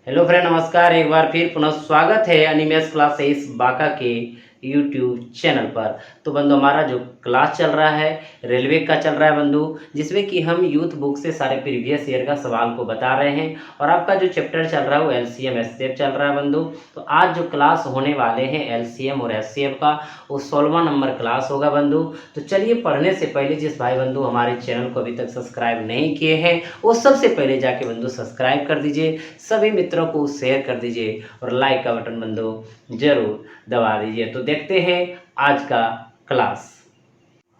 Hello friend, नमस्कार। एक बार फिर पुनः स्वागत है एनिमेस क्लासेस बांका के यूट्यूब चैनल पर। तो बंधु, हमारा जो क्लास चल रहा है रेलवे का चल रहा है बंधु, जिसमें कि हम यूथ बुक से सारे प्रीवियस ईयर का सवाल को बता रहे हैं। और आपका जो चैप्टर चल रहा है वो एलसीएम एचसीएफ चल रहा है बंधु। तो आज जो क्लास होने वाले हैं एलसीएम और एचसीएफ का, वो 16वां नंबर क्लास होगा बंधु। तो चलिए, पढ़ने से पहले जिस भाई बंधु हमारे चैनल को अभी तक सब्सक्राइब नहीं किए हैं, वो सबसे पहले जाके बंधु सब्सक्राइब कर दीजिए, सभी मित्रों को शेयर कर दीजिए और लाइक का बटन बंधु जरूर दबा दीजिए। तो देखते हैं आज का क्लास।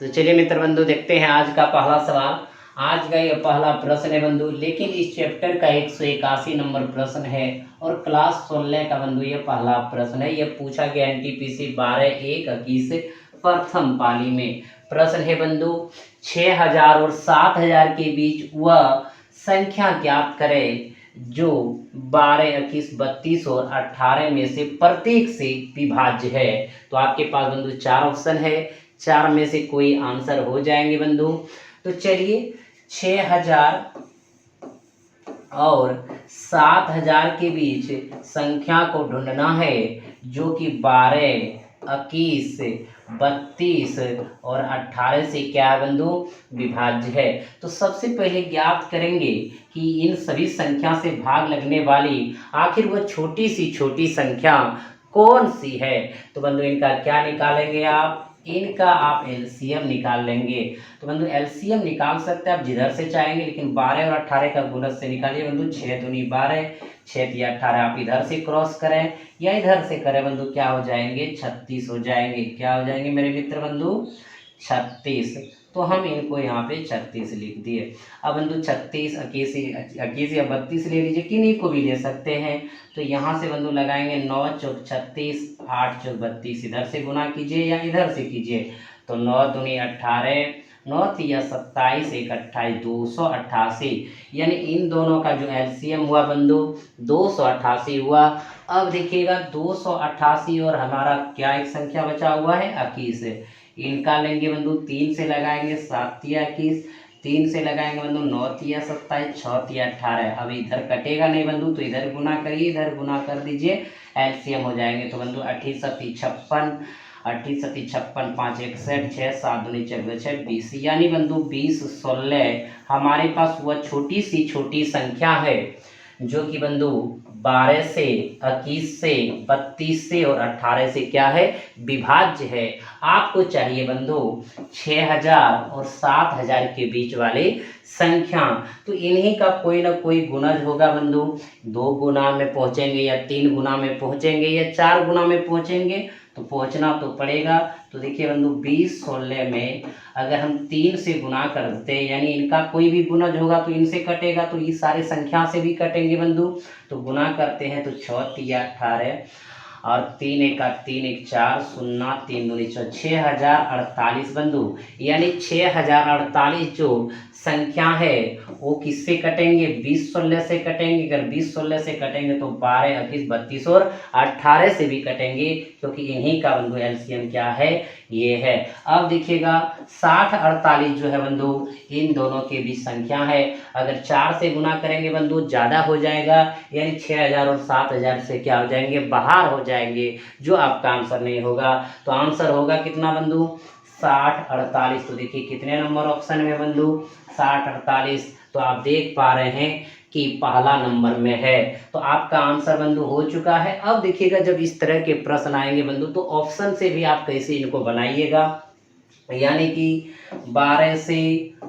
तो चलिए मित्र बंधु, देखते हैं आज का पहला सवाल। आज का ये पहला प्रश्न है बंधु, लेकिन इस चैप्टर का 181 नंबर प्रश्न है और क्लास 16 का बंधु ये पहला प्रश्न है। ये पूछा गया एनटीपीसी 12/1/21 प्रथम पाली में। प्रश्न है बंधु, 6000 और 7000 के बीच वह संख्या ज्ञात करें जो 12, 21, 32 और 18 में से प्रत्येक से विभाज्य है। तो आपके पास बंधु 4 ऑप्शन है, 4 में से कोई आंसर हो जाएंगे बंधु। तो चलिए, 6000 और 7000 के बीच संख्या को ढूंढना है जो कि 12, 21, 32 और 18 से क्या है बंधु, विभाज्य है। तो सबसे पहले ज्ञात करेंगे कि इन सभी संख्या से भाग लगने वाली आखिर वह छोटी सी छोटी संख्या कौन सी है। तो बंधु इनका क्या निकालेंगे आप, इनका आप एलसीएम निकाल लेंगे। तो बंधु एलसीएम निकाल सकते हैं आप जिधर से चाहेंगे, लेकिन 12 और 18 का गुणज से निकालिए बंधु। 6 दूनी 12, 6 या 18, आप इधर से क्रॉस करें या इधर से करें बंधु, क्या हो जाएंगे, 36 हो जाएंगे। क्या हो जाएंगे मेरे मित्र बंधु, 36। तो हम इनको यहाँ पे 36 लिख दिए। अब बंधु 36, 21 या 32 ले लीजिए, किन्हीं को भी ले सकते हैं। तो यहाँ से बंधु लगाएंगे 9 चौक 36, 8 चौक 32, इधर से गुना कीजिए या इधर से कीजिए। तो 9 दूनी 18, 9 तिया 27, 1 28, 288। यानी इन दोनों का जो एलसीएम हुआ बंधु 288 हुआ। अब देखिएगा 288 और हमारा क्या एक संख्या बचा हुआ है 21। इनका लेंगे बंधु, 3 से लगाएंगे 7 तिया 21, 3 से लगाएंगे बंधु 9 तिया 27, 6 तिया 18। अब इधर कटेगा नहीं बंधु, तो इधर गुना करिए, इधर गुना कर दीजिए, एलसीएम हो जाएंगे। तो बंधु 28 सती 56, 28 सती 56, 5 61, 6 7 दूनी 24, 20। यानी बंधु 20, 16 हमारे पास वह छोटी सी छोटी संख्या है जो कि बंधु 12 से, 21 से, 32 से और 18 से क्या है, विभाज्य है। आपको चाहिए बंधु 6000 और 7000 के बीच वाले संख्या। तो इन्हीं का कोई ना कोई गुणज होगा बंधु। 2 गुना में पहुंचेंगे या 3 गुना में पहुंचेंगे या 4 गुना में पहुंचेंगे, तो पहुंचना तो पड़ेगा। तो देखिए बंधु 20, 16 में अगर हम 3 से गुना कर देते हैं, यानी इनका कोई भी गुणज होगा तो इनसे कटेगा, तो ये सारे संख्या से भी कटेंगे बंधु। तो गुना करते हैं तो 6 तिया 18 और 3 1 3 1 4, 0 3 दूनी 6, 6048 बंधु। यानी 6048 जो संख्या है वो किससे कटेंगे, 20, 16 से कटेंगे। अगर 20, 16 से कटेंगे तो 12, 21, 32 और 18 से भी कटेंगे, क्योंकि इन्हीं का बंधु एलसीएम क्या है, ये है। अब देखिएगा 60 48 जो है बंधु इन दोनों के बीच संख्या है। अगर 4 से गुना करेंगे बंधु ज़्यादा हो जाएगा, यानी 6000 और 7000 से क्या हो जाएंगे, बाहर हो जाएंगे, जो आपका आंसर नहीं होगा। तो आंसर होगा कितना बंधु, 60 48। तो देखिए कितने नंबर ऑप्शन में बंधु, 60 48। तो आप देख पा रहे हैं कि पहला नंबर में है। तो आपका आंसर बंधु हो चुका है। अब देखिएगा जब इस तरह के प्रश्न आएंगे बंधु, तो ऑप्शन से भी आप कैसे इनको बनाइएगा। यानी कि 12 से,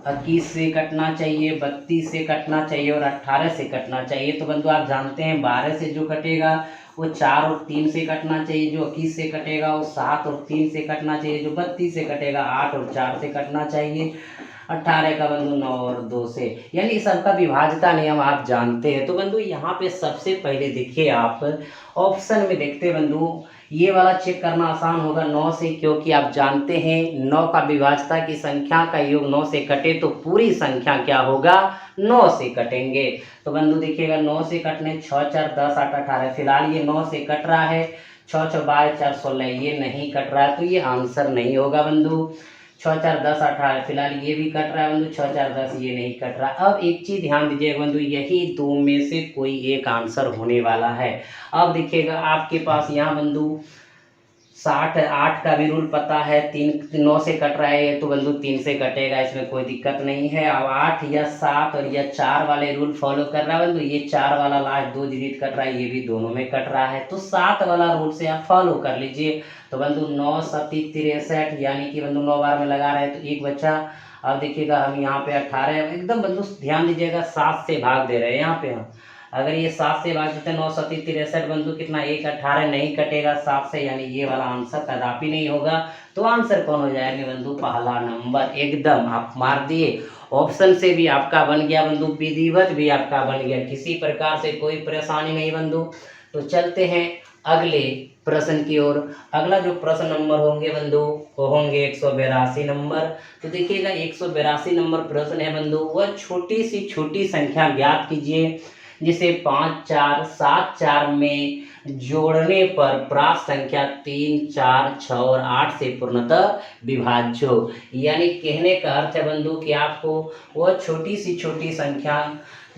21 से कटना चाहिए, 32 से कटना चाहिए और 18 से कटना चाहिए। तो बंधु आप जानते हैं 12 से जो कटेगा वो 4 और 3 से कटना चाहिए, जो 21 से कटेगा वो 7 और 3 से कटना चाहिए, जो 32 से कटेगा 8 और 4 से कटना चाहिए, 18 का बंधु 9 और 2 से। यानी सबका विभाज्यता नियम आप जानते हैं। तो बंधु यहाँ पे सबसे पहले देखिए आप ऑप्शन में देखते बंधु, ये वाला चेक करना आसान होगा 9 से, क्योंकि आप जानते हैं 9 का विभाज्यता की संख्या का योग 9 से कटे तो पूरी संख्या क्या होगा, 9 से कटेंगे। तो बंधु देखिएगा 9 से कटने 6 4 10 8 18, फिलहाल ये 9 से कट रहा है। 6 6 12 4 16, ये नहीं कट रहा है, तो ये आंसर नहीं होगा बंधु। 6 4 10 18, फिलहाल ये भी कट रहा है बंधु, 6 4 10 ये नहीं कट रहा। अब एक चीज ध्यान दीजिएगा बंधु, यही दो में से कोई एक आंसर होने वाला है। अब देखिएगा आपके पास यहाँ बंधु 60 8 का भी रूल पता है, 3 9 से कट रहा है ये, तो बंधु 3 से कटेगा, इसमें कोई दिक्कत नहीं है। अब 8 या 7 और या 4 वाले रूल फॉलो कर रहा है बंधु, ये 4 वाला लास्ट 2 डिजिट कट रहा है, ये भी दोनों में कट रहा है, तो 7 वाला रूल से आप फॉलो कर लीजिए। तो बंधु 9 7 63, यानी कि बंधु 9 बार में लगा रहे हैं तो एक बच्चा। अब देखिएगा हम यहाँ पे 18 एकदम बंधु ध्यान दीजिएगा 7 से भाग दे रहे हैं यहाँ पे हम। अगर ये 7 से भाग देते 9 7 63 बंधु कितना 1 18 नहीं कटेगा 7 से, यानी ये वाला आंसर कदापि नहीं होगा। तो आंसर कौन हो जाएगा बंधु, पहला नंबर। एकदम आप मार दिए, ऑप्शन से भी आपका बन गया बंधु, विधिवत भी आपका बन गया, किसी प्रकार से कोई परेशानी नहीं बंधु। तो चलते हैं अगले प्रश्न की ओर। अगला जो प्रश्न नंबर होंगे बंधु वो होंगे 182 नंबर। तो देखिएगा 182 नंबर प्रश्न है बंधु, वह छोटी सी छोटी संख्या ज्ञात कीजिए जिसे 5 4 7 4 में जोड़ने पर प्राप्त संख्या 3 4 6 और 8 से पूर्णतः विभाज्य हो। यानी कहने का अर्थ है बंधु कि आपको वह छोटी सी छोटी संख्या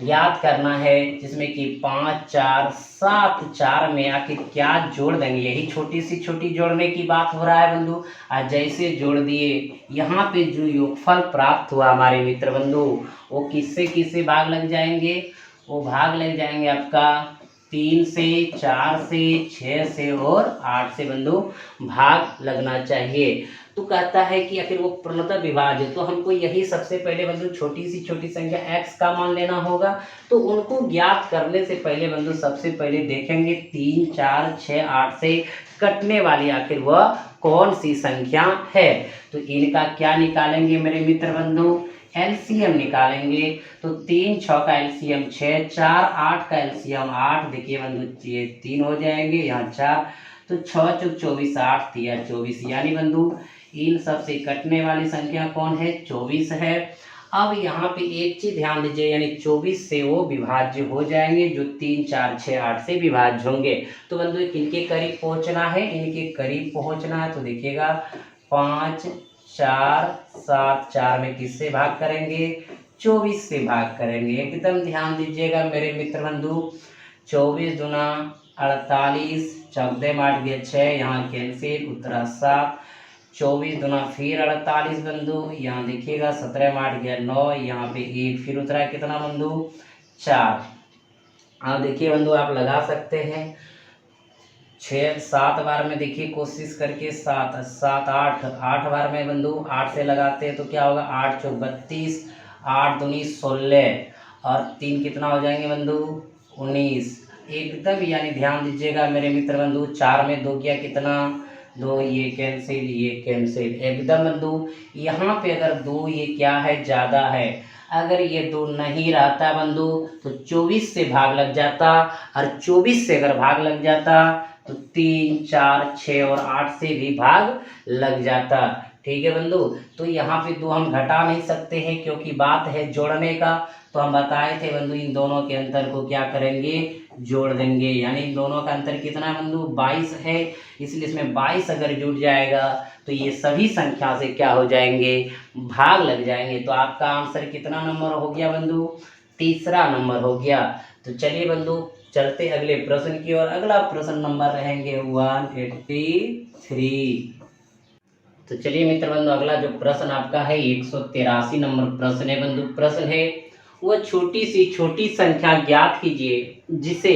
याद करना है जिसमें कि 5 4 7 4 में आखिर क्या जोड़ देंगे, यही छोटी सी छोटी जोड़ने की बात हो रहा है बंधु। आज जैसे जोड़ दिए यहाँ पे जो योगफल प्राप्त हुआ हमारे मित्र बंधु, वो किससे किससे भाग लग जाएंगे, वो भाग लग जाएंगे आपका 3 से 4 से 6 से और 8 से बंधु भाग लगना चाहिए। तो कहता है कि आखिर वो पूर्णतः विभाज्य, तो हमको यही सबसे पहले बंधु छोटी सी छोटी संख्या x का मान लेना होगा। तो उनको ज्ञात करने से पहले बंधु सबसे पहले देखेंगे 3 4 6 8 से कटने वाली आखिर वह कौन सी संख्या है। तो इनका क्या निकालेंगे मेरे मित्र बंधु, एलसीएम निकालेंगे। तो 3 6 का एलसीएम 6, 4 8 का एलसीएम 8, देखिए बंधु ये 3 हो जाएंगे, यहाँ 4, तो 6 चौक 24 8 3 24, यानी बंधु इन सब से कटने वाली संख्या कौन है, 24 है। अब यहाँ पे एक चीज ध्यान दीजिए, यानी 24 से वो विभाज्य हो जाएंगे जो 3 4 6 8 से विभाज्य होंगे। तो बंधु इनके करीब पहुँचना है, इनके करीब पहुँचना है। तो देखिएगा 5 4 7 4 में किससे भाग करेंगे, 24 से भाग करेंगे। एकदम ध्यान दीजिएगा मेरे मित्र बंधु, 24 दूना 48, 14 8 गया 6, यहाँ कैंसिल, उत्तरा 7, 24 दूना फिर 48 बंधु, यहाँ देखिएगा 17 8 गया 9, यहाँ पे 1 फिर उतरा कितना बंधु 4। अब देखिए बंधु आप लगा सकते हैं 6 7 बार में, देखिए कोशिश करके 7 7 8 बार में बंधु 8 से लगाते हैं तो क्या होगा, 8 चौक 32, 8 दूनी 16 और 3 कितना हो जाएंगे बंधु 19। एकदम यानी ध्यान दीजिएगा मेरे मित्र बंधु, 4 में 2 गया कितना 2, ये कैंसिल ये कैंसिल, एकदम बंधु यहाँ पे अगर 2 ये क्या है ज़्यादा है, अगर ये 2 नहीं रहता बंधु तो 24 से भाग लग जाता, और 24 से अगर भाग लग जाता तो 3 4 6 और 8 से भी भाग लग जाता। ठीक है बंधु, तो यहाँ पे 2 हम घटा नहीं सकते हैं क्योंकि बात है जोड़ने का। तो हम बताए थे बंधु इन दोनों के अंतर को क्या करेंगे, जोड़ देंगे। यानी इन दोनों का अंतर कितना है बंधु 22 है, इसलिए इसमें 22 अगर जुड़ जाएगा तो ये सभी संख्या से क्या हो जाएंगे, भाग लग जाएंगे। तो आपका आंसर कितना नंबर हो गया बंधु, तीसरा नंबर हो गया। तो चलिए बंधु चलते अगले प्रश्न की ओर। अगला प्रश्न नंबर रहेंगे 183। तो चलिए मित्र बंधु अगला जो प्रश्न आपका है 183 नंबर प्रश्न है बंधु। प्रश्न है वह छोटी सी छोटी संख्या ज्ञात कीजिए जिसे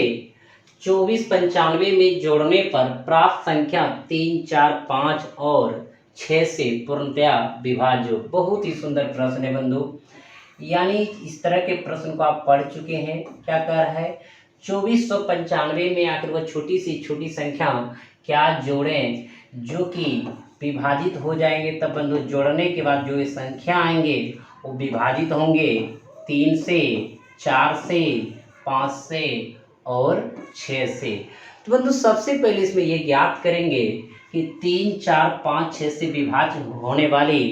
24 95 में जोड़ने पर प्राप्त संख्या 3 4 5 और 6 से पूर्णतया विभाज्य हो। बहुत ही सुंदर प्रश्न है बंधु, यानी इस तरह के प्रश्न को आप पढ़ चुके हैं। क्या कह रहा है 2495 में आखिर वह छोटी सी छोटी संख्या क्या जोड़ें जो कि विभाजित हो जाएंगे, तब बंधु जोड़ने के बाद जो ये संख्या आएंगे वो विभाजित होंगे 3 से 4 से 5 से और 6 से। तो बंधु सबसे पहले इसमें ये ज्ञात करेंगे कि 3 4 5 6 से विभाज्य होने वाली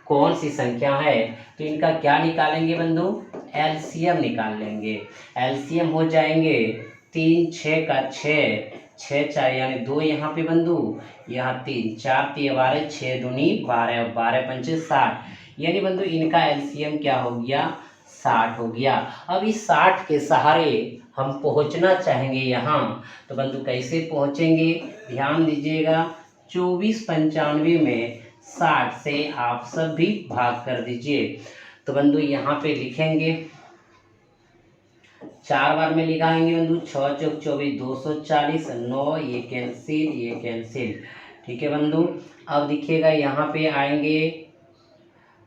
कौन सी संख्या है। तो इनका क्या निकालेंगे बंधु, एलसीएम निकाल लेंगे। एलसीएम हो जाएंगे तीन छः का छः, छः चार यानी दो यहाँ पे बंधु, यहाँ तीन, चार तीन बारह, छः दूनी बारह, बारह पंचे 60, यानी बंधु इनका एलसीएम क्या हो गया, 60 हो गया। अब इस 60 के सहारे हम पहुंचना चाहेंगे यहाँ, तो बंधु कैसे पहुंचेंगे, ध्यान दीजिएगा। 2495 में 60 से आप सब भी भाग कर दीजिए। तो बंधु यहाँ पे लिखेंगे, 4 बार में लिखाएंगे बंधु, 6 चौक 24, 240, 9 ये कैंसिल, ठीक है बंधु। अब दिखिएगा यहाँ पे आएंगे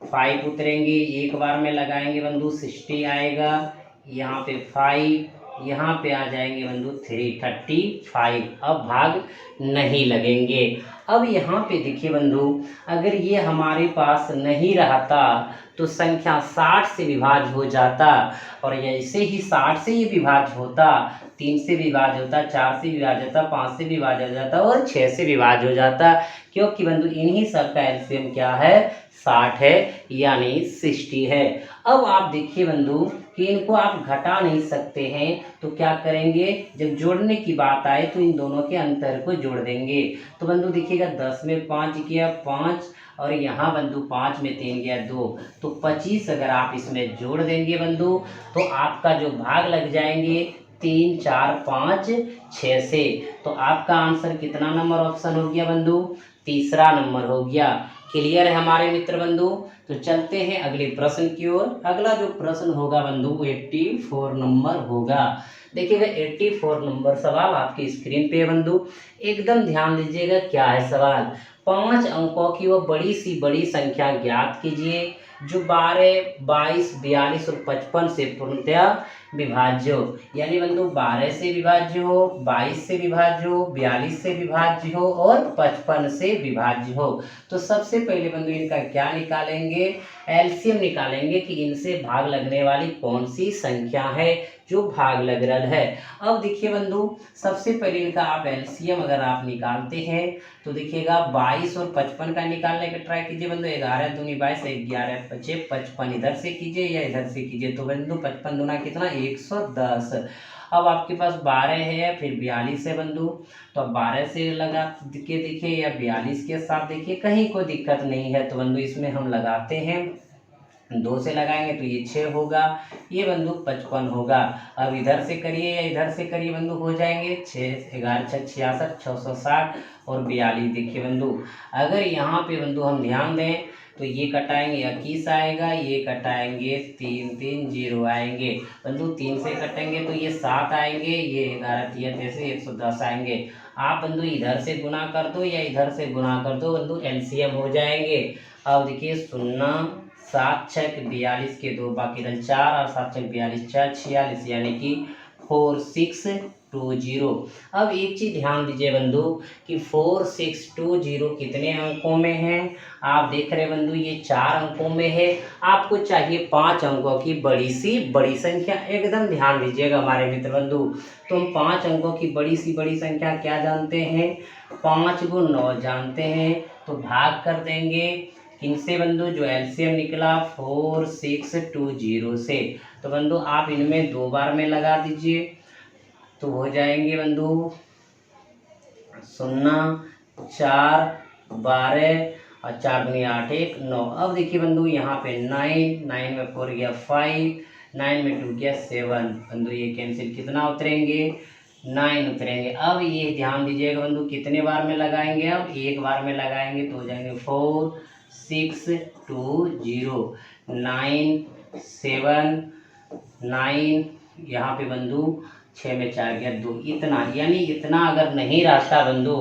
5 उतरेंगे, एक बार में लगाएंगे बंधु 60 आएगा, यहाँ पे 5, यहाँ पे आ जाएंगे बंधु 335। अब भाग नहीं लगेंगे। अब यहाँ पे देखिए बंधु, अगर ये हमारे पास नहीं रहता तो संख्या 60 से विभाज्य हो जाता, और ऐसे ही 60 से ये विभाज्य होता, 3 से विभाज्य होता, 4 से विभाज्य होता, 5 से विभाज्य हो जाता और 6 से विभाज्य हो जाता, क्योंकि बंधु इन्हीं सब का एलसीएम क्या है, 60 है, यानी 60 है। अब आप देखिए बंधु कि इनको आप घटा नहीं सकते हैं, तो क्या करेंगे, जब जोड़ने की बात आए तो इन दोनों के अंतर को जोड़ देंगे। तो बंधु देखिएगा 10 में 5 गया 5, और यहाँ बंधु 5 में 3 गया 2, तो 25 अगर आप इसमें जोड़ देंगे बंधु, तो आपका जो भाग लग जाएंगे 3 4 5 6 से। तो आपका आंसर कितना नंबर ऑप्शन हो गया बंधु, तीसरा नंबर हो गया। क्लियर है हमारे मित्र बंधु। तो चलते हैं अगले प्रश्न की ओर। अगला जो प्रश्न होगा बंधु 84 नंबर होगा। देखिएगा 84 नंबर सवाल आपकी स्क्रीन पे है बंधु, एकदम ध्यान दीजिएगा। क्या है सवाल, 5 अंकों की वो बड़ी सी बड़ी संख्या ज्ञात कीजिए जो 12, 22, 42 और 55 से पूर्णतः विभाज्य हो। यानी बंधु 12 से विभाज्य हो, 22 से विभाज्य हो, 42 से विभाज्य हो और 55 से विभाज्य हो। तो सबसे पहले बंधु इनका क्या निकालेंगे, एलसीएम निकालेंगे कि इनसे भाग लगने वाली कौन सी संख्या है जो भाग लग रहा है। अब देखिए बंधु, सबसे पहले इनका आप एलसीएम अगर आप निकालते हैं तो देखिएगा 22 और 55 का निकालने का ट्राई कीजिए बंधु। 11 दूनी 22, 11 पचे 55, इधर से कीजिए या इधर से कीजिए। तो बंधु 55 दूना कितना, 110। अब आपके पास 12 है, फिर 42 है बंधु, तो अब 12 से लगा के देखिए या 42 के साथ देखिए, कहीं कोई दिक्कत नहीं है। तो बंधु इसमें हम लगाते हैं, 2 से लगाएंगे तो ये 6 होगा, ये बंधु 55 होगा। अब इधर से करिए या इधर से करिए बंधु, हो जाएंगे 6 11 6 66, 660 और 42। देखिए बंधु अगर यहाँ पे बंधु हम ध्यान दें तो ये कटाएंगे 21 आएगा, ये कटाएंगे 3 3 0 आएंगे बंधु, 3 से कटेंगे तो ये 7 आएंगे, ये 11 3 से 110 आएंगे। आप बंधु इधर से गुना कर दो या इधर से गुना कर दो बंधु, एलसीएम हो जाएंगे। अब देखिए 0 7 6 42 के 2 बाकी रन 4 और 7 6 42 4 46, यानी कि 4620। अब एक चीज ध्यान दीजिए बंधु कि 4620 कितने अंकों में है, आप देख रहे बंधु ये 4 अंकों में है। आपको चाहिए 5 अंकों की बड़ी सी बड़ी संख्या। एकदम ध्यान दीजिएगा हमारे मित्र बंधु, तो हम 5 अंकों की बड़ी सी बड़ी संख्या क्या जानते हैं, 5 × 9 जानते हैं। तो भाग कर देंगे इनसे बंधु, जो एलसीएम निकला 4620 से। तो बंधु आप इनमें 2 बार में लगा दीजिए, तो हो जाएंगे बंधु 0 4 12 और 4 दूनी 8 1 9। अब देखिए बंधु यहाँ पे 9 9 में 4 गया 5, 9 में 2 गया 7 बंधु, ये कैंसिल, कितना उतरेंगे 9 उतरेंगे। अब ये ध्यान दीजिएगा बंधु कितने बार में लगाएंगे, अब एक बार में लगाएंगे तो हो जाएंगे 4620 9 7 9, यहाँ पे बंधु 6 में 4 गया 2, इतना, यानी इतना अगर नहीं रहता बंधु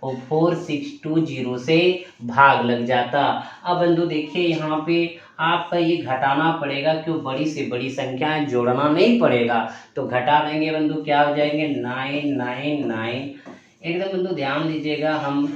वो 4620 से भाग लग जाता। अब बंधु देखिए यहाँ पे आपका ये घटाना पड़ेगा, क्यों, बड़ी से बड़ी संख्याएं जोड़ना नहीं पड़ेगा। तो घटा देंगे बंधु, क्या हो जाएंगे 999। एकदम बंधु ध्यान दीजिएगा, हम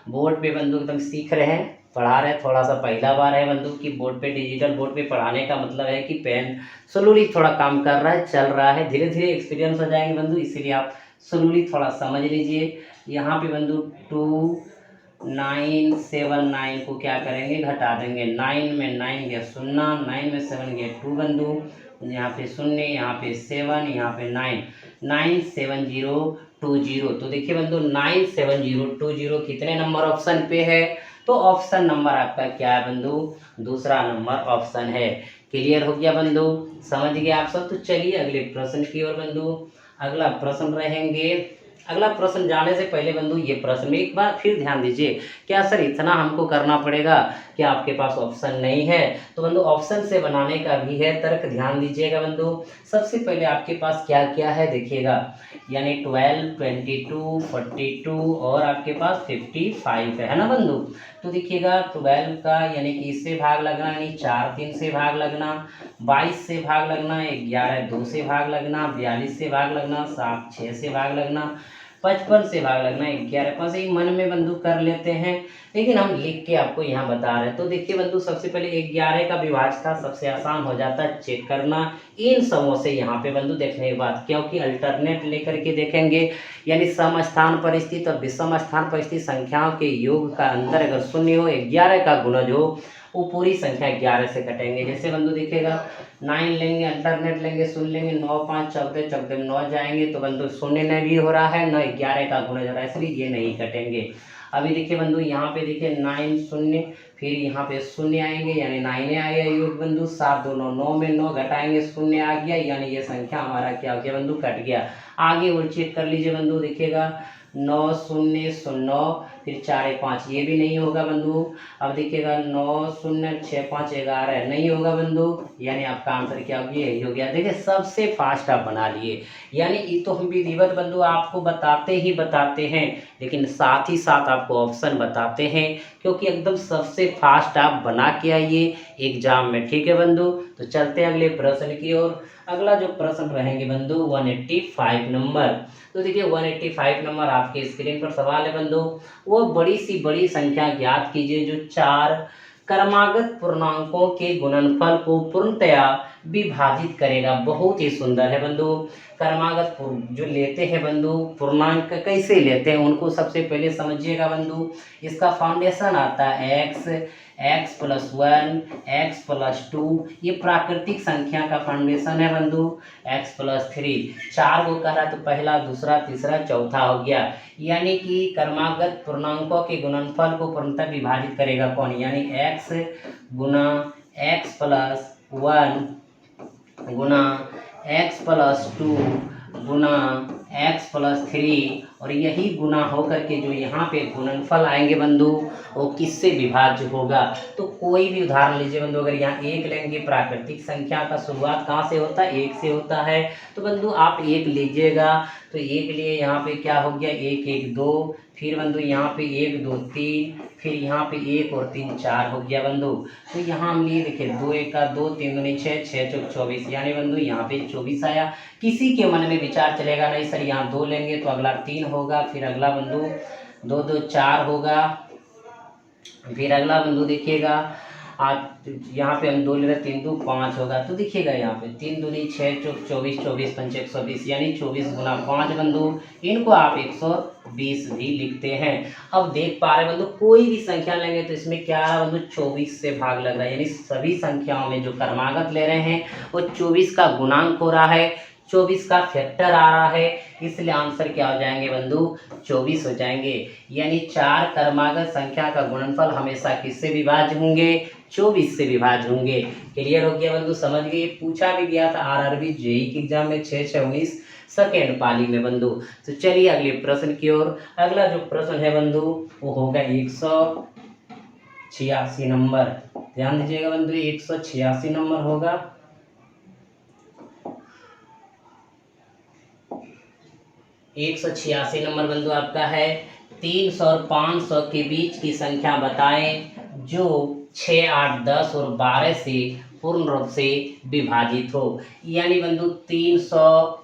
बोर्ड पे बंधु एकदम सीख रहे हैं, पढ़ा रहे हैं, थोड़ा सा पहला बार है बंधु कि बोर्ड पे, डिजिटल बोर्ड पे पढ़ाने का मतलब है कि पेन स्लोली थोड़ा काम कर रहा है, चल रहा है, धीरे धीरे एक्सपीरियंस हो जाएंगे बंधु, इसीलिए आप स्लोली थोड़ा समझ लीजिए। यहाँ पे बंधु 2979 को क्या करेंगे, घटा देंगे। 9 में 9 गया 0, 9 में 7 गया 2 बंधु, यहाँ पे 0, यहाँ पे 7, यहाँ पे 9, 97020। तो देखिए बंधु 97020 कितने नंबर ऑप्शन पे है? तो ऑप्शन नंबर आपका क्या है बंधु? दूसरा नंबर ऑप्शन है। क्लियर हो गया बंधु? समझ गए आप सब? तो चलिए अगले प्रश्न की ओर बंधु। अगला प्रश्न रहेंगे। अगला प्रश्न जाने से पहले बंधु ये प्रश्न में एक बार फिर ध्यान दीजिए। क्या सर इतना हमको करना पड़ेगा कि आपके पास ऑप्शन नहीं है? तो बंधु ऑप्शन से बनाने का भी है तर्क, ध्यान दीजिएगा बंधु। सबसे पहले आपके पास क्या क्या है देखिएगा, यानी 12, 22, 42 और आपके पास 55 है ना बंधु। तो देखिएगा 12 का यानी कि इससे भाग लगना, यानी 4 3 से भाग लगना, 22 से भाग लगना, 11 2 से भाग लगना, 42 से भाग लगना, 7 6 से भाग लगना, 55 से भाग लगना, 11 5 ही मन में बंधु कर लेते हैं, लेकिन हम लिख के आपको यहाँ बता रहे हैं। तो देखिए बंधु सबसे पहले 11 का विभाज्यता सबसे आसान हो जाता है चेक करना इन समों से यहाँ पे बंधु देखने के बाद, क्योंकि अल्टरनेट लेकर के देखेंगे, यानी सम स्थान पर स्थित और विषम स्थान पर स्थित संख्याओं के योग का अंतर अगर शून्य हो, 11 का गुणज हो, वो पूरी संख्या 11 से कटेंगे। जैसे बंधु देखिएगा 9 लेंगे, अल्टरनेट लेंगे, सुन लेंगे, 9 5 14 14 9 जाएंगे, तो बंधु शून्य नहीं भी हो रहा है, न 11 का गुणज हो रहा है, इसलिए ये नहीं कटेंगे। अभी देखिए बंधु यहाँ पे देखिए 9 शून्य, फिर यहाँ पे शून्य आएंगे, यानी 9 आ गया योग बंधु, 7 2 9, 9 में 9 घटाएंगे, शून्य आ गया, यानी ये संख्या हमारा क्या हो गया बंधु? कट गया। आगे और चेक कर लीजिए बंधु, देखिएगा 9 0 9, फिर 4 1 5, ये भी नहीं होगा बंधु। अब देखिएगा 9 0 6 5 11, नहीं होगा बंधु, यानी आपका आंसर क्या हो गया? यही हो गया। देखिए सबसे फास्ट आप बना लिए, यानी ये तो हम विधिवत बंधु आपको बताते ही बताते हैं, लेकिन साथ ही साथ आपको ऑप्शन बताते हैं, क्योंकि एकदम सबसे फास्ट आप बना के आइए एग्जाम में, ठीक है बंधु। तो चलते हैं अगले प्रश्न की ओर। अगला जो प्रश्न रहेंगे बंधु 185 नंबर। तो देखिए 185 नंबर आपके स्क्रीन पर सवाल है बंधु। वो बड़ी सी बड़ी संख्या ज्ञात कीजिए जो 4 क्रमागत पूर्णांकों के गुणनफल को पूर्णतया विभाजित करेगा। बहुत ही सुंदर है बंधु। क्रमागत जो लेते हैं बंधु, पूर्णांक कैसे लेते हैं उनको सबसे पहले समझिएगा बंधु। इसका फाउंडेशन आता है x + 1, x + 2, ये प्राकृतिक संख्या का फाउंडेशन है बंधु। x + 3, 4 को कह रहा तो पहला, दूसरा, तीसरा, चौथा हो गया, यानी कि क्रमागत पूर्णांकों के गुणनफल को पूर्णतः विभाजित करेगा कौन? यानी x गुना x + 1 गुना x + 2 गुना x + 3, और यही गुना होकर के जो यहाँ पे गुणनफल आएंगे बंधु वो किससे विभाज्य होगा? तो कोई भी उदाहरण लीजिए बंधु, अगर यहाँ 1 लेंगे, प्राकृतिक संख्या का शुरुआत कहाँ से होता है? 1 से होता है, तो बंधु आप 1 लीजिएगा, तो 1 लिए यहाँ पे क्या हो गया? 1 1 2, फिर बंधु यहाँ पे 1 2 3, फिर यहाँ पे 1 और 3 4 हो गया बंधु। तो यहाँ हम लिए देखिए 2 1 का 2, 3 दूनी 6, 6 चौक 24, यानी बंधु यहाँ पे 24 आया। किसी के मन में विचार चलेगा नहीं सर यहाँ 2 लेंगे तो अगला 3 होगा, फिर अगला बंधु 2 2 4 होगा, फिर अगला बंधु देखिएगा आप यहाँ पे हम 2 ले रहे, 3 2 5 होगा। तो देखिएगा यहाँ पे 3 दूनी 6 चौक 24, 24 पंच 120, यानी 24 गुना 5 बंधु, इनको आप 120 भी लिखते हैं। अब देख पा रहे बंधु कोई भी संख्या लेंगे तो इसमें क्या है बंधु? 24 से भाग लग रहा है, यानी सभी संख्याओं में जो क्रमागत ले रहे हैं वो 24 का गुणांक हो रहा है, 24 का फैक्टर आ रहा है, इसलिए आंसर क्या हो जाएंगे बंधु? 24 हो जाएंगे। यानी 4 क्रमागत संख्या का गुणनफल हमेशा किससे विभाज्य होंगे? 24 से विभाज्य होंगे। क्लियर हो गया बंधु? समझ गए? पूछा भी गया था आरआरबी जेईई के एग्जाम में 6/6/19 सेकेंड पाली में बंधु। तो चलिए अगले प्रश्न की ओर। अगला जो प्रश्न है बंधु वो होगा 186 नंबर। ध्यान दीजिएगा बंधु, 186 नंबर होगा। 186 नंबर बंधु आपका है। 300 और 500 के बीच की संख्या बताएं जो 6 8 10 और 12 से पूर्ण रूप से विभाजित हो। यानी बंधु 300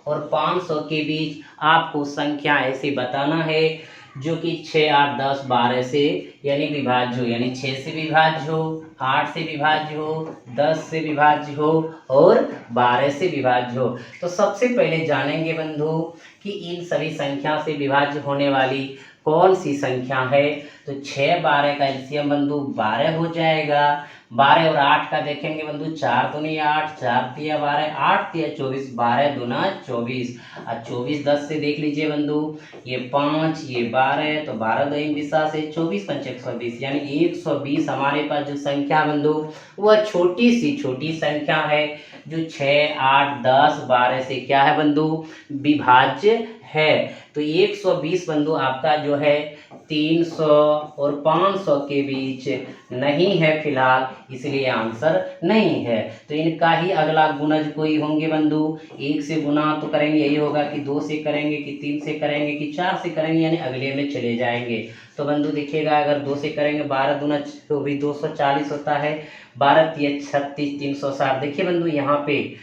और 500 के बीच आपको संख्या ऐसी बताना है जो कि 6 8 10 12 से यानी विभाज्य हो, यानी 6 से विभाज्य हो, 8 से विभाज्य हो, 10 से विभाज्य हो और 12 से विभाज्य हो। तो सबसे पहले जानेंगे बंधु कि इन सभी संख्या से विभाज्य होने वाली कौन सी संख्या है। तो 6 12 का एलसीएम बंधु 12 हो जाएगा। 12 और 8 का देखेंगे बंधु, 4 दूनी 8, 4 तिया 12, 8 तिया 24, 12 दूना 24 और 24 10 से देख लीजिए बंधु, ये 5 ये 12, तो 12 दो दिशा से 24 पंच 120, यानी 120 हमारे पास जो संख्या बंधु वह छोटी सी छोटी संख्या है जो 6 8 10 12 से क्या है बंधु, विभाज्य है। तो 120 बंधु आपका जो है 300 और 500 के बीच नहीं है फिलहाल, इसलिए आंसर नहीं है। तो इनका ही अगला गुणज कोई होंगे बंधु, 1 से गुना तो करेंगे, यही होगा कि 2 से करेंगे कि 3 से करेंगे कि 4 से करेंगे, यानी अगले में चले जाएंगे। तो बंधु देखिएगा, अगर 2 से करेंगे 12 दूना 24 240 होता है, 12 तिया 36 360। देखिए बंधु यहाँ पे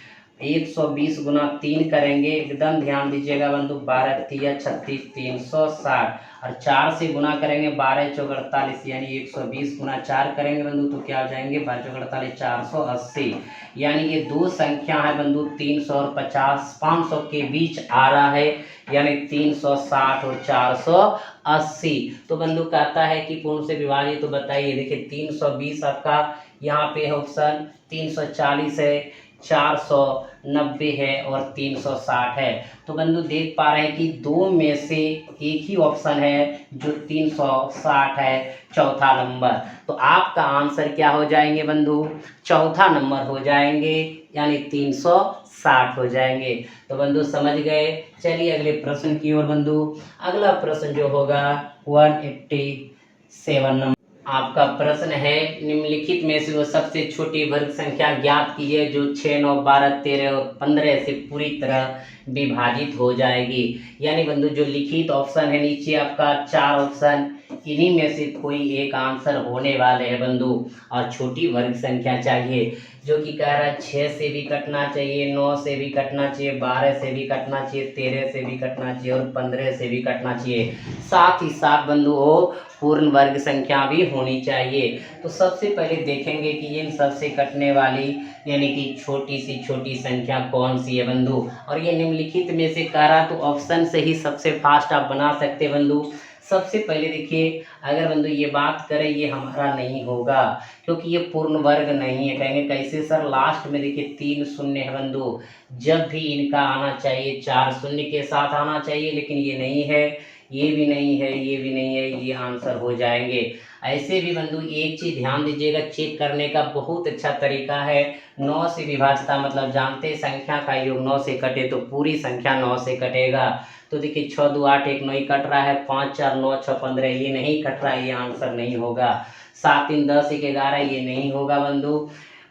120 गुना 3 करेंगे, एकदम ध्यान दीजिएगा बंधु, 12 तिया 36 360 और 4 से गुना करेंगे 12 चौक 48, यानी 120 गुना 4 करेंगे बंधु तो क्या हो जाएंगे 12 चौक 48 480, यानी ये दो संख्या है बंधु 300 और 500 के बीच आ रहा है, यानी 360 और 480। तो बंधु कहता है कि पूर्ण से विभाजित, तो बताइए, देखिए 320 आपका यहाँ पे है ऑप्शन, 340 है, 490 है और 360 है। तो बंधु देख पा रहे हैं कि दो में से एक ही ऑप्शन है जो 360 है, चौथा नंबर। तो आपका आंसर क्या हो जाएंगे बंधु, चौथा नंबर हो जाएंगे, यानी 360 हो जाएंगे। तो बंधु समझ गए। चलिए अगले प्रश्न की ओर बंधु। अगला प्रश्न जो होगा 187 नंबर आपका प्रश्न है, निम्नलिखित में से वो सबसे छोटी वर्ग संख्या ज्ञात कीजिए जो 6 9 12 13 और 15 से पूरी तरह विभाजित हो जाएगी। यानी बंधु जो लिखित ऑप्शन है नीचे आपका 4 ऑप्शन, इन्हीं में से कोई एक आंसर होने वाले हैं बंधु। और छोटी वर्ग संख्या चाहिए, जो कि कह रहा है 6 से भी कटना चाहिए, 9 से भी कटना चाहिए, 12 से भी कटना चाहिए, 13 से भी कटना चाहिए और 15 से भी कटना चाहिए। साथ ही साथ बंधु हो पूर्ण वर्ग संख्या भी होनी चाहिए। तो सबसे पहले देखेंगे कि इन सबसे कटने वाली यानी कि छोटी सी छोटी संख्या कौन सी है बंधु। और ये निम्नलिखित में से कह रहा, तो ऑप्शन से ही सबसे फास्ट आप बना सकते बंधु। सबसे पहले देखिए, अगर बंधु ये बात करें, ये हमारा नहीं होगा क्योंकि ये पूर्ण वर्ग नहीं है। कहेंगे कैसे सर, लास्ट में देखिए 3 शून्य है बंधु, जब भी इनका आना चाहिए 4 शून्य के साथ आना चाहिए, लेकिन ये नहीं है, ये भी नहीं है, ये भी नहीं है, ये आंसर हो जाएंगे। ऐसे भी बंधु एक चीज ध्यान दीजिएगा, चेक करने का बहुत अच्छा तरीका है। 9 से विभाजता मतलब जानते संख्या का योग 9 से कटे तो पूरी संख्या 9 से कटेगा। तो देखिए 6 2 8 1 9 ही कट रहा है, 5 4 9 6 15 ये नहीं कट रहा है, ये आंसर नहीं होगा। 7 3 10 1 11 ये नहीं होगा बंधु।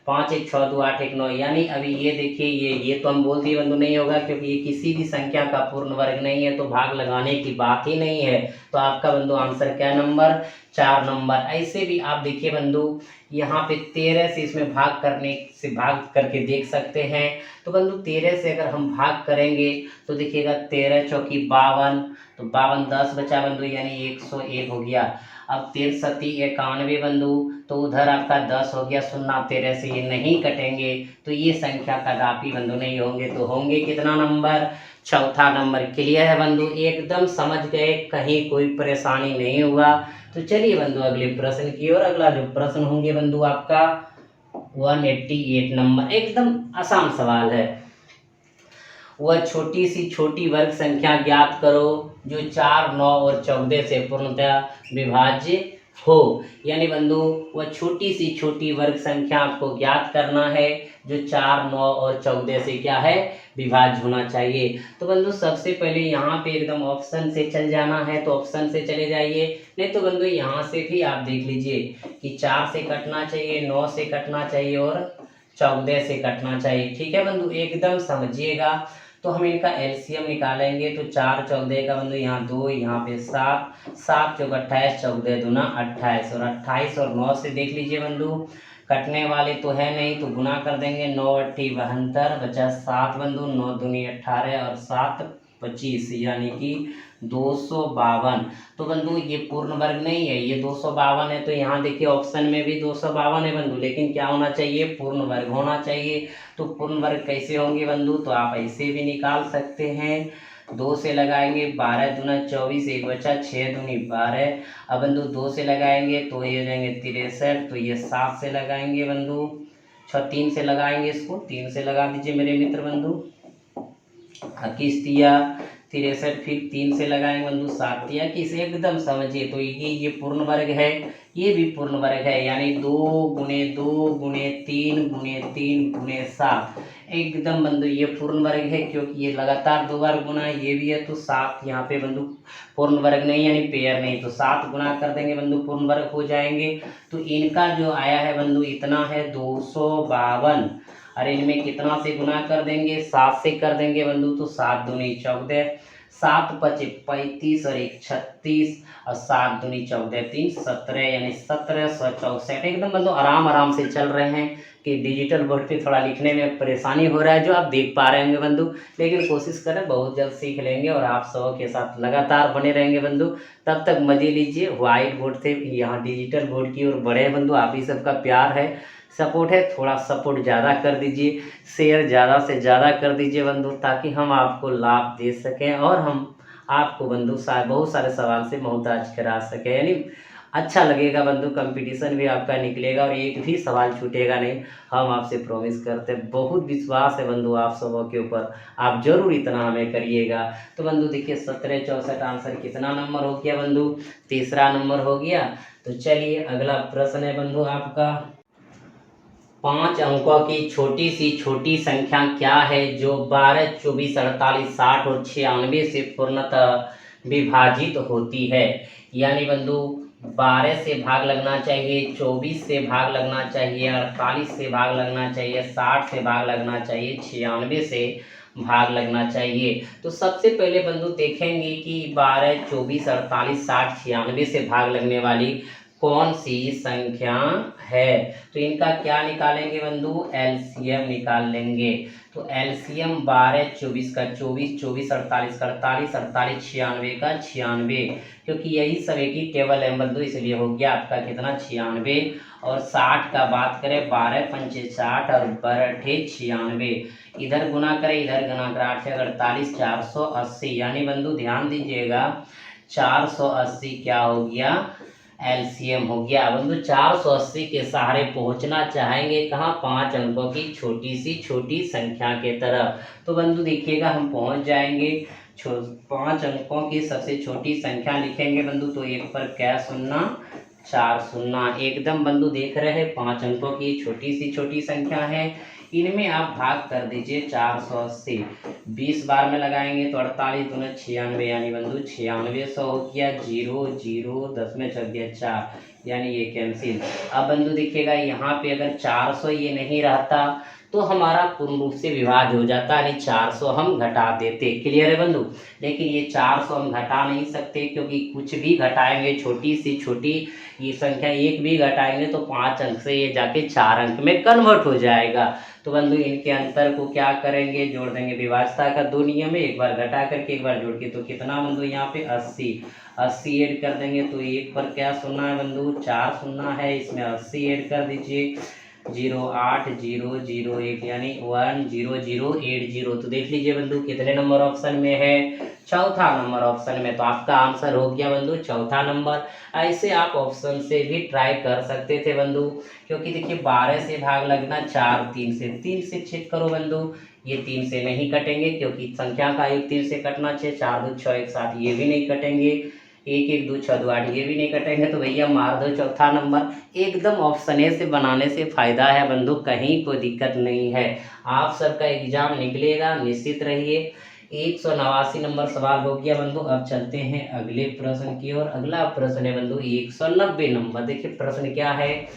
5 1 6 2 8 1 9, यानी अभी ये देखिए ये तो हम बोल दिए बंधु नहीं होगा, क्योंकि ये किसी भी संख्या का पूर्ण वर्ग नहीं है, तो भाग लगाने की बात ही नहीं है। तो आपका बंधु आंसर क्या नंबर, 4 नंबर। ऐसे भी आप देखिए बंधु, यहाँ पे 13 से इसमें भाग करने से भाग करके देख सकते हैं। तो बंधु 13 से अगर हम भाग करेंगे तो देखिएगा 13 चौकी 52, तो 52 10 बचा बंधु, यानी 101 हो गया। अब 13 सती 91 बंधु, तो उधर आपका 10 हो गया, 0 13 से ये नहीं कटेंगे, तो ये संख्या कदापि बंधु नहीं होंगे। तो होंगे कितना नंबर, चौथा नंबर। क्लियर है बंधु, एकदम समझ गए, कहीं कोई परेशानी नहीं हुआ। तो चलिए बंधु अगले प्रश्न की ओर। अगला जो प्रश्न होंगे बंधु आपका 188 नंबर, एकदम आसान सवाल है। वह छोटी सी छोटी वर्ग संख्या ज्ञात करो जो 4 9 और 14 से पूर्णतः विभाज्य हो। यानी बंधु वह छोटी सी छोटी वर्ग संख्या आपको ज्ञात करना है जो 4 9 और 14 से क्या है, विभाज्य होना चाहिए। तो बंधु सबसे पहले यहाँ पे एकदम ऑप्शन से चल जाना है, तो ऑप्शन से चले जाइए। नहीं तो बंधु यहाँ से भी आप देख लीजिए कि 4 से कटना चाहिए, 9 से कटना चाहिए और 14 से कटना चाहिए। ठीक है बंधु, एकदम समझिएगा। तो हम इनका एलसीएम निकालेंगे, तो 4 14 का बंधु यहाँ 2, यहाँ पे 7 7 चौक 28, 14 दूना 28 और 28 और 9 से देख लीजिए बंधु, कटने वाले तो है नहीं, तो गुना कर देंगे। 9 8 72 बचा 7 बंधु, 9 दूनी 18 और 7 25, यानी कि 252। तो बंधु ये पूर्ण वर्ग नहीं है, ये 252 है। तो यहाँ देखिए ऑप्शन में भी 252 है बंधु, लेकिन क्या होना चाहिए, पूर्ण वर्ग होना चाहिए। तो पूर्ण वर्ग कैसे होंगे बंधु, तो आप ऐसे भी निकाल सकते हैं। 2 से लगाएंगे 12 दूना 24, एक बचा 6 दूनी 12। अब बंधु 2 से लगाएंगे तो ये हो जाएंगे 63, तो ये 7 से लगाएंगे बंधु, 3 से लगाएंगे, इसको 3 से लगा दीजिए मेरे मित्र बंधु। 21 63, फिर 3 से लगाएंगे बंधु 7 21, एकदम समझिए। तो ये पूर्ण वर्ग है, ये भी पूर्ण वर्ग है, यानी 2 गुणे 2 गुणे 3 गुणे 3 गुणे 7, एकदम बंधु ये पूर्ण वर्ग है, क्योंकि ये लगातार 2 बार गुना ये भी है, तो 7 यहाँ पे बंधु पूर्ण वर्ग नहीं यानी पेयर नहीं, तो 7 गुना कर देंगे बंधु पूर्ण वर्ग हो जाएंगे। तो इनका जो आया है बंधु इतना है 252। अरे इनमें कितना से गुना कर देंगे, 7 से कर देंगे बंधु, तो 7 दूनी 14, 7 पचे 35 और 1 36, और 7 दूनी 14 3 17, यानी 1764। एकदम बंधु आराम से चल रहे हैं कि डिजिटल बोर्ड पे थोड़ा लिखने में परेशानी हो रहा है, जो आप देख पा रहे होंगे बंधु, लेकिन कोशिश करें बहुत जल्द सीख लेंगे और आप सब के साथ लगातार बने रहेंगे बंधु। तब तक मजे लीजिए। व्हाइट बोर्ड से यहाँ डिजिटल बोर्ड की ओर बढ़े बंधु, आप ही सबका प्यार है, सपोर्ट है, थोड़ा सपोर्ट ज़्यादा कर दीजिए, शेयर ज़्यादा से ज़्यादा कर दीजिए बंधु, ताकि हम आपको लाभ दे सकें और हम आपको बंधु बहुत सारे सवाल से मोहताज करा सकें, यानी अच्छा लगेगा बंधु, कंपटीशन भी आपका निकलेगा और एक भी सवाल छूटेगा नहीं, हम आपसे प्रॉमिस करते हैं। बहुत विश्वास है बंधु आप सबों के ऊपर, आप जरूर इतना हमें करिएगा। तो बंधु देखिए 1764 आंसर कितना नंबर हो गया बंधु, तीसरा नंबर हो गया। तो चलिए अगला प्रश्न है बंधु आपका, 5 अंकों की छोटी सी छोटी संख्या क्या है जो 12, 24, 48, 60 और 96 से पूर्णतः विभाजित होती है। यानी बंधु 12 से भाग लगना चाहिए, 24 से भाग लगना चाहिए, 48 से भाग लगना चाहिए, 60 से भाग लगना चाहिए, 96 से भाग लगना चाहिए। तो सबसे पहले बंधु देखेंगे कि 12, 24, 48, 60, 96 से भाग लगने वाली कौन सी संख्या है। तो इनका क्या निकालेंगे बंधु, एलसीएम निकाल लेंगे। तो एलसीएम 12, 24 का 24, 24, 48 का 48, 48, 96 का 96, क्योंकि यही सब एक ही टेबल है बंधु, इसलिए हो गया आपका कितना 96। और 60 का बात करें, 12 पंचे 60 और 12 96, इधर गुना करें इधर गुना करें, 8 से 48, 480, यानी बंधु ध्यान दीजिएगा 480 क्या हो गया, एलसीएम हो गया बंधु। 480 के सहारे पहुंचना चाहेंगे कहाँ, 5 अंकों की छोटी सी छोटी संख्या के तरफ। तो बंधु देखिएगा हम पहुंच जाएंगे 5 अंकों की सबसे छोटी संख्या लिखेंगे बंधु, तो 1 पर क्या शून्य 4 शून्य, एकदम बंधु देख रहे हैं 5 अंकों की छोटी सी छोटी संख्या है। इनमें आप भाग कर दीजिए 480, 20 बार में लगाएंगे तो 48 दूना 96, यानी बंधु 9600 हो गया, 0 0 10 में चल गया 4, यानी ये कैंसिल। अब बंधु देखिएगा यहाँ पे अगर 400 ये नहीं रहता तो हमारा पूर्ण रूप से विभाज्य हो जाता, यानी 400 हम घटा देते, क्लियर है बंधु। लेकिन ये 400 हम घटा नहीं सकते, क्योंकि कुछ भी घटाएंगे छोटी सी छोटी ये संख्या एक भी घटाएंगे तो 5 अंक से ये जाके 4 अंक में कन्वर्ट हो जाएगा। तो बंधु इनके अंतर को क्या करेंगे, जोड़ देंगे, विभाज्यता का 2 नियम है, एक बार घटा करके एक बार जोड़ के, तो कितना बंधु यहाँ पे 80 ऐड कर देंगे, तो 1 पर क्या शून्य है बंधु 4 शून्य है, इसमें 80 ऐड कर दीजिए, 08001, यानी 10080। तो देख लीजिए बंधु कितने नंबर ऑप्शन में है, चौथा नंबर ऑप्शन में। तो आपका आंसर हो गया बंधु चौथा नंबर। ऐसे आप ऑप्शन से भी ट्राई कर सकते थे बंधु, क्योंकि देखिए 12 से भाग लगना 4, 3 से चेक करो बंधु, ये 3 से नहीं कटेंगे, क्योंकि संख्या का योग 3 से कटना चाहिए, 4 2 6 1 7, ये भी नहीं कटेंगे, 1 1 2 6 2 8, ये भी नहीं कटेंगे, तो भैया मार दो चौथा नंबर। एकदम ऑप्शन ए से बनाने से फायदा है बंधु, कहीं कोई दिक्कत नहीं है, आप सबका एग्जाम निकलेगा, निश्चित रहिए। 189 नंबर सवाल हो गया बंधु। अब चलते हैं अगले प्रश्न की ओर। अगला प्रश्न है बंधु 190 नंबर। देखिए प्रश्न क्या है,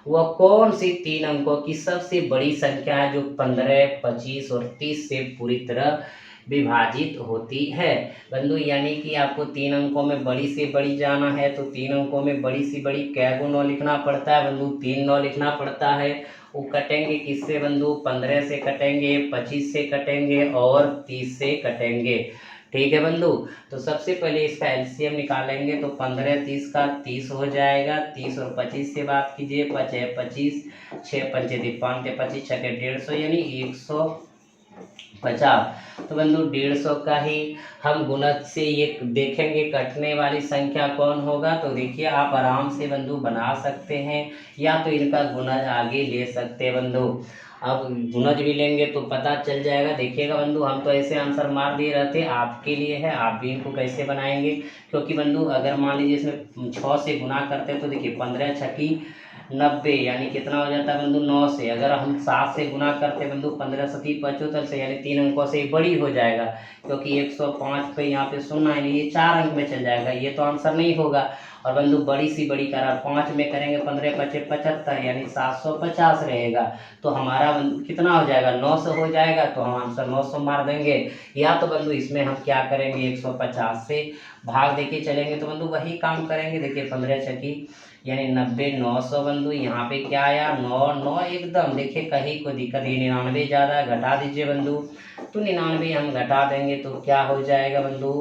वह कौन सी 3 अंकों की सबसे बड़ी संख्या है जो 15, 25 और 30 से पूरी तरह विभाजित होती है बंधु। यानी कि आपको 3 अंकों में बड़ी से बड़ी जाना है, तो 3 अंकों में बड़ी सी बड़ी कै को 9 लिखना पड़ता है बंधु, 3 9 लिखना पड़ता है। वो कटेंगे किससे बंधु, 15 से कटेंगे, 25 से कटेंगे और 30 से कटेंगे, ठीक है बंधु। तो सबसे पहले इसका एलसीएम निकालेंगे, तो 15 30 का 30 हो जाएगा, 30 और 25 से बात कीजिए, 5 है 25, 6 पंचे 5 25 6 150, यानी 50। तो बंधु 150 का ही हम गुणज से ये देखेंगे कटने वाली संख्या कौन होगा। तो देखिए आप आराम से बंधु बना सकते हैं या तो इनका गुणज आगे ले सकते हैं बंधु। अब गुणज भी लेंगे तो पता चल जाएगा। देखिएगा बंधु हम तो ऐसे आंसर मार दिए रहते, आपके लिए है आप भी इनको कैसे बनाएंगे। क्योंकि बंधु अगर मान लीजिए इसमें 6 से गुना करते हैं तो देखिए 15 छकी 90 यानी कितना हो जाता है बंधु 9 से। अगर हम 7 से गुना करते बंधु 15 सती 75 से यानी 3 अंकों से बड़ी हो जाएगा। क्योंकि 105 पे यहाँ पे सुनना है ये 4 अंक में चल जाएगा, ये तो आंसर नहीं होगा। और बंधु बड़ी सी बड़ी करार 5 में करेंगे 15 पचे 75 यानी 750 रहेगा। तो हमारा कितना हो जाएगा 900 हो जाएगा। तो हम आंसर 900 मार देंगे। या तो बंधु इसमें हम क्या करेंगे 150 से भाग देके चलेंगे तो बंधु वही काम करेंगे। देखिए 15 छकी यानी 90 900 बंधु यहाँ पे क्या आया 9 9 एकदम। देखिए कहीं कोई दिक्कत, ये 99 ज़्यादा है घटा दीजिए बंधु। तो 99 हम घटा देंगे तो क्या हो जाएगा बंधु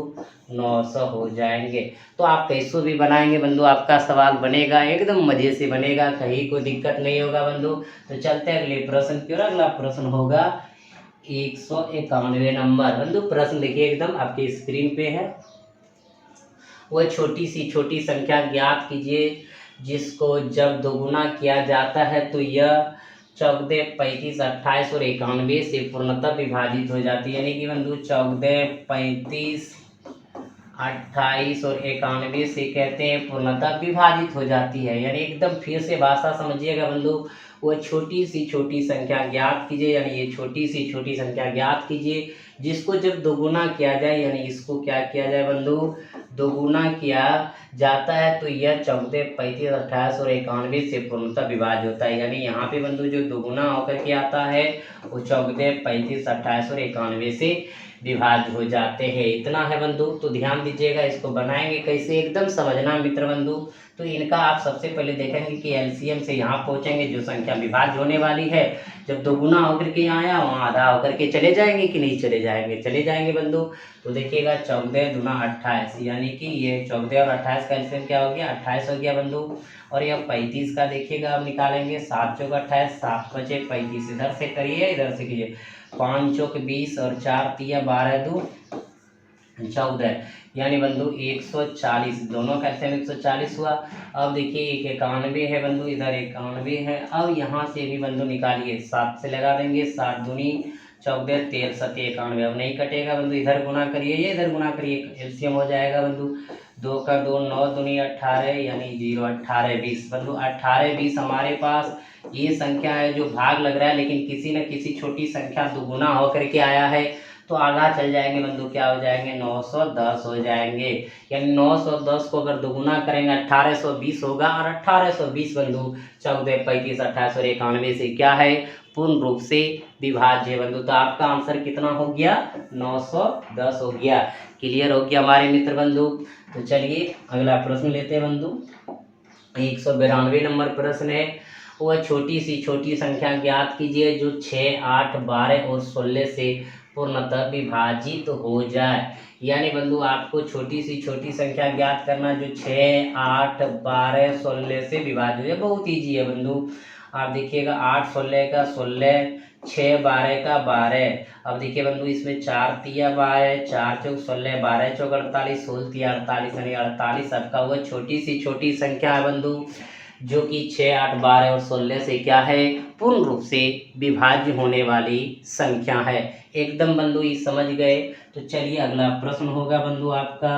900 हो जाएंगे। तो आप कैसे भी बनाएंगे बंधु आपका सवाल बनेगा एकदम मज़े से बनेगा, कहीं कोई दिक्कत नहीं होगा बंधु। तो चलते हैं अगले प्रश्न की ओर। अगला प्रश्न होगा 191 नंबर। बंधु प्रश्न देखिए एकदम आपकी स्क्रीन पे है। वह छोटी संख्या ज्ञात कीजिए जिसको जब दोगुना किया जाता है तो यह 14 35 28 और 91 से पूर्णतः विभाजित हो जाती है। यानी कि बंधु 14 35 28 और 91 से कहते हैं पूर्णतः विभाजित हो जाती है। यानी एकदम फिर से भाषा समझिएगा बंधु। वह छोटी सी संख्या ज्ञात कीजिए, यानी ये छोटी सी संख्या ज्ञात कीजिए जिसको जब दोगुना किया जाए, यानी इसको क्या किया जाए बंधु दोगुना किया जाता है तो यह 14 35 28 और 91 से पूर्णतः विभाज्य होता है। यानी यहाँ पे बंधु जो दोगुना होकर के आता है वो 14 35 28 और 91 से विभाज्य हो जाते हैं। इतना है बंधु। तो ध्यान दीजिएगा इसको बनाएंगे कैसे एकदम समझना मित्र बंधु। तो इनका आप सबसे पहले देखेंगे कि एलसीएम से यहाँ पहुँचेंगे, जो संख्या विभाज्य होने वाली है जब दोगुना होकर के आया वहाँ आधा होकर के चले जाएंगे कि नहीं चले जाएंगे, चले जाएंगे बंधु। तो देखिएगा 14 दूना 28 यानी कि ये 14 और 28 का एलसीएम क्या हो गया 28 हो गया बंधु। और यह 35 का देखिएगा अब निकालेंगे 7 चौक 28 7 बचे 35 इधर से करिए इधर से कीजिए 5 चौक 20 और 4 तिया 12 दो 14 यानी बंधु 140 दोनों का एलसीएम 140 हुआ। अब देखिए एक 91 है बंधु, इधर 91 है। अब यहाँ से भी बंधु निकालिए 7 से लगा देंगे 7 दूनी 14 13 7 91। अब नहीं कटेगा बंधु, इधर गुना करिए ये इधर गुना करिए एलसीएम हो जाएगा बंधु 2 का 2 9 दूनी 18 यानी 0 18 20 बंधु 18 20 हमारे पास ये संख्या है जो भाग लग रहा है, लेकिन किसी न किसी छोटी संख्या दोगुना होकर के आया है तो आगा चल जाएंगे बंधु क्या हो जाएंगे 910 हो जाएंगे। यानी 910 को अगर दोगुना करेंगे 1820 होगा और 1820 बंधु 14 35 28 और 91 से क्या है पूर्ण रूप से विभाज्य बंधु। तो आपका आंसर कितना हो गया 910 हो गया। क्लियर हो गया हमारे मित्र बंधु। तो चलिए अगला प्रश्न लेते हैं बंधु। 192 नंबर प्रश्न है। वह छोटी सी संख्या ज्ञात कीजिए जो 6 8 12 और 16 से पूर्णतः विभाजित हो जाए। यानी बंधु आपको छोटी सी संख्या ज्ञात करना जो 6 8 12 16 से विभाजित है। बहुत ईजी है बंधु। आप देखिएगा 8 16 का 16 6 12 का 12। अब देखिए बंधु इसमें 4 तिया 12 4 चौक 16 12 चौक 48 16 तिया 48 यानी 48 आपका वह छोटी संख्या है बंधु जो कि 6 8 12 और 16 से क्या है पूर्ण रूप से विभाज्य होने वाली संख्या है। एकदम बंधु ये समझ गए। तो चलिए अगला प्रश्न होगा बंधु आपका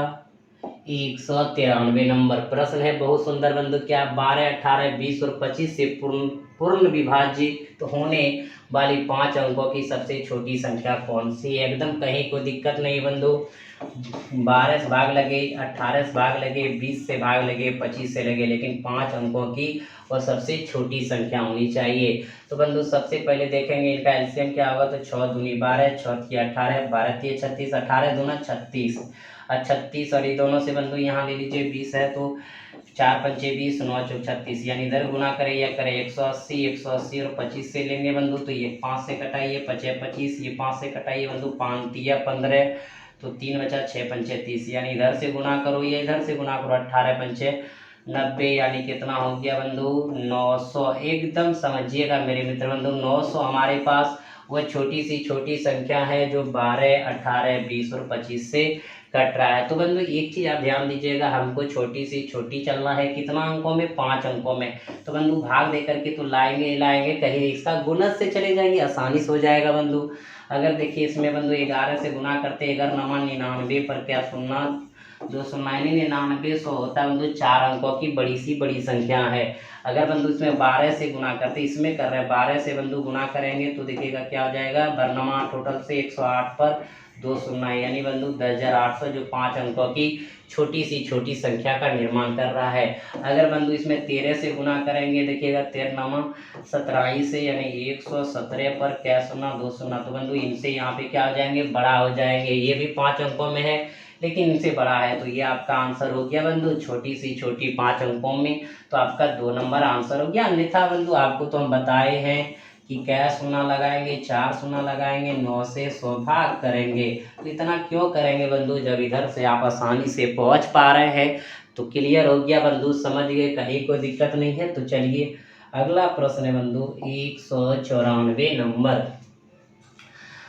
193 नंबर प्रश्न है। बहुत सुंदर बंधु क्या 12 18 20 और 25 से पूर्ण विभाजित होने वाली 5 अंकों की सबसे छोटी संख्या कौन सी है। एकदम कहीं कोई दिक्कत नहीं बंधु। 12 से भाग लगे 18 से भाग लगे 20 से भाग लगे 25 से लगे, लेकिन 5 अंकों की और सबसे छोटी संख्या होनी चाहिए। तो बंधु सबसे पहले देखेंगे इनका एलसीएम क्या होगा। तो 6 दूनी 12 6 तिया 18 12 तिया 36 18 दूना 36 और 36 और ये दोनों से बंधु यहाँ ले लीजिए 20 है तो 4 पंचे 20 9 चौक 36 यानी इधर गुना करें या करें 180 और 25 से लेंगे बंधु। तो ये 5 से कटाइए 5 25 ये 5 से कटाइए बंधु 5 तिया 15 तो 3 बचा 6 पंचे 30 यानी इधर से गुना करो या इधर से गुना करो 18 पंचे 90 यानी कितना हो गया बंधु 900। एकदम समझिएगा मेरे मित्र बंधु 900 हमारे पास वह छोटी सी छोटी संख्या है जो 12, 18, 20 और 25 से कट रहा है। तो बंधु एक चीज़ आप ध्यान दीजिएगा, हमको छोटी सी छोटी चलना है, कितना अंकों में, 5 अंकों में। तो बंधु भाग दे करके तो लाएंगे कहीं इसका गुणज से चले जाएंगे, आसानी से हो जाएगा बंधु। अगर देखिए इसमें बंधु 11 से गुना करते, 11 नमा 99 पर क्या सुनना 299 100 होता है बंधु। 4 अंकों की बड़ी सी बड़ी संख्या है। अगर बंधु इसमें 12 से गुना करते, इसमें कर रहे हैं 12 से बंधु गुना करेंगे तो देखिएगा क्या हो जाएगा, बरनमा टोटल से 108 पर 2 शून्य यानी बंधु 10,800 जो 5 अंकों की छोटी सी छोटी संख्या का निर्माण कर रहा है। अगर बंधु इसमें 13 से गुना करेंगे, देखिएगा 13 नमा 17 से यानी 117 पर क्या सुना 2 शून्य। तो बंधु इनसे यहाँ पे क्या हो जाएंगे, बड़ा हो जाएंगे। ये भी 5 अंकों में है लेकिन इनसे बड़ा है, तो ये आपका आंसर हो गया बंधु छोटी सी छोटी 5 अंकों में। तो आपका 2 नंबर आंसर हो गया। अन्यथा बंधु आपको तो हम बताए हैं कि क्या शून्य लगाएंगे, 4 शून्य लगाएंगे, 9 से 100 भाग करेंगे। तो इतना क्यों करेंगे बंधु, जब इधर से आप आसानी से पहुंच पा रहे हैं। तो क्लियर हो गया बंधु, समझ गए, कहीं कोई दिक्कत नहीं है। तो चलिए अगला प्रश्न है बंधु 194 नंबर।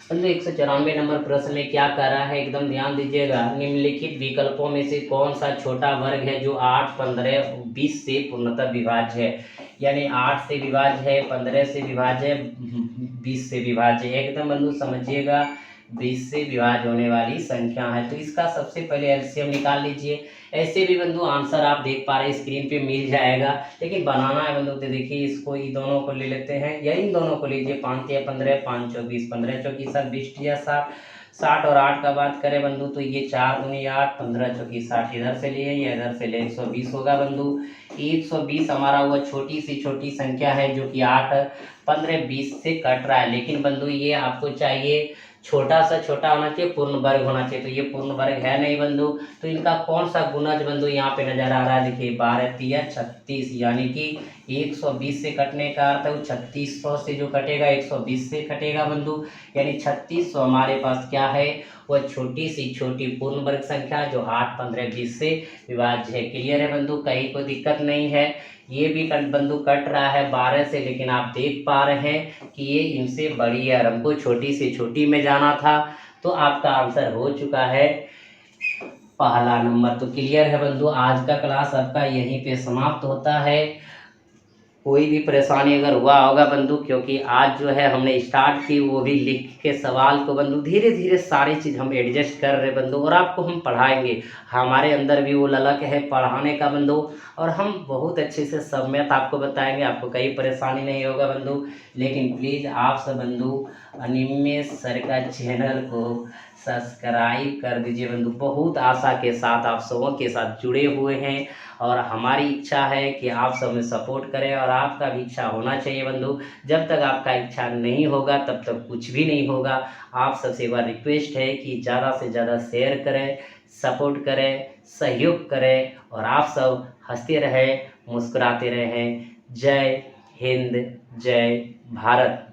बंधु 194 नंबर प्रश्न में क्या कर रहा है, एकदम ध्यान दीजिएगा। निम्नलिखित विकल्पों में से कौन सा छोटा वर्ग है जो 8, 15, 20 से पूर्णतः विभाज्य है। यानी 8 से विभाज्य है, 15 से विभाज्य है, 20 से विभाज्य है। एकदम बंधु समझिएगा 20 से विभाज्य होने वाली संख्या है। तो इसका सबसे पहले एलसीएम निकाल लीजिए। ऐसे भी बंधु आंसर आप देख पा रहे हैं स्क्रीन पे मिल जाएगा, लेकिन बनाना है बंधु। तो देखिए इसको इन दोनों को ले लेते हैं या इन दोनों को लीजिए। 5 या 15, 5 24, 15 चौकी 7, 20 या 60, 60 और 8 का बात करें बंधु तो ये 4 दूनी 8, 15 चौकी 60 इधर से लिए, ये इधर से ले 120 होगा बंधु। 120 हमारा वो छोटी सी छोटी संख्या है जो कि 8, 15, 20 से कट रहा है। लेकिन बंधु ये आपको चाहिए छोटा सा छोटा होना चाहिए, पूर्ण वर्ग होना चाहिए। तो ये पूर्ण वर्ग है नहीं बंधु। तो इनका कौन सा गुणज बंधु यहाँ पे नजर आ रहा है, देखिए 12 तिया 36 यानी कि 120 से कटने का अर्थ है वो 3600 से जो कटेगा 120 से कटेगा बंधु। यानी 3600 हमारे पास क्या है, वह छोटी सी छोटी पूर्ण वर्ग संख्या जो 8, 15, 20 से विभाज्य है। क्लियर है बंधु, कहीं कोई दिक्कत नहीं है। ये भी बंधु कट रहा है 12 से, लेकिन आप देख पा रहे हैं कि ये इनसे बड़ी है और हमको छोटी से छोटी में जाना था। तो आपका आंसर हो चुका है पहला नंबर। तो क्लियर है बंधु, आज का क्लास आपका यहीं पे समाप्त होता है। कोई भी परेशानी अगर हुआ होगा बंधु, क्योंकि आज जो है हमने स्टार्ट की वो भी लिख के सवाल को बंधु, धीरे धीरे सारी चीज़ हम एडजस्ट कर रहे बंधु और आपको हम पढ़ाएंगे। हमारे अंदर भी वो ललक है पढ़ाने का बंधु और हम बहुत अच्छे से सब मैथ आपको बताएंगे, आपको कहीं परेशानी नहीं होगा बंधु। लेकिन प्लीज़ आप सब बंधु अनिमेश सर का चैनल को सब्सक्राइब कर दीजिए बंधु। बहुत आशा के साथ आप सबों के साथ जुड़े हुए हैं और हमारी इच्छा है कि आप सब में सपोर्ट करें और आपका भी इच्छा होना चाहिए बंधु। जब तक आपका इच्छा नहीं होगा तब तक कुछ भी नहीं होगा। आप सबसे एक बार रिक्वेस्ट है कि ज़्यादा से ज़्यादा शेयर करें, सपोर्ट करें, सहयोग करें और आप सब हंसते रहें, मुस्कुराते रहें। जय हिंद, जय भारत।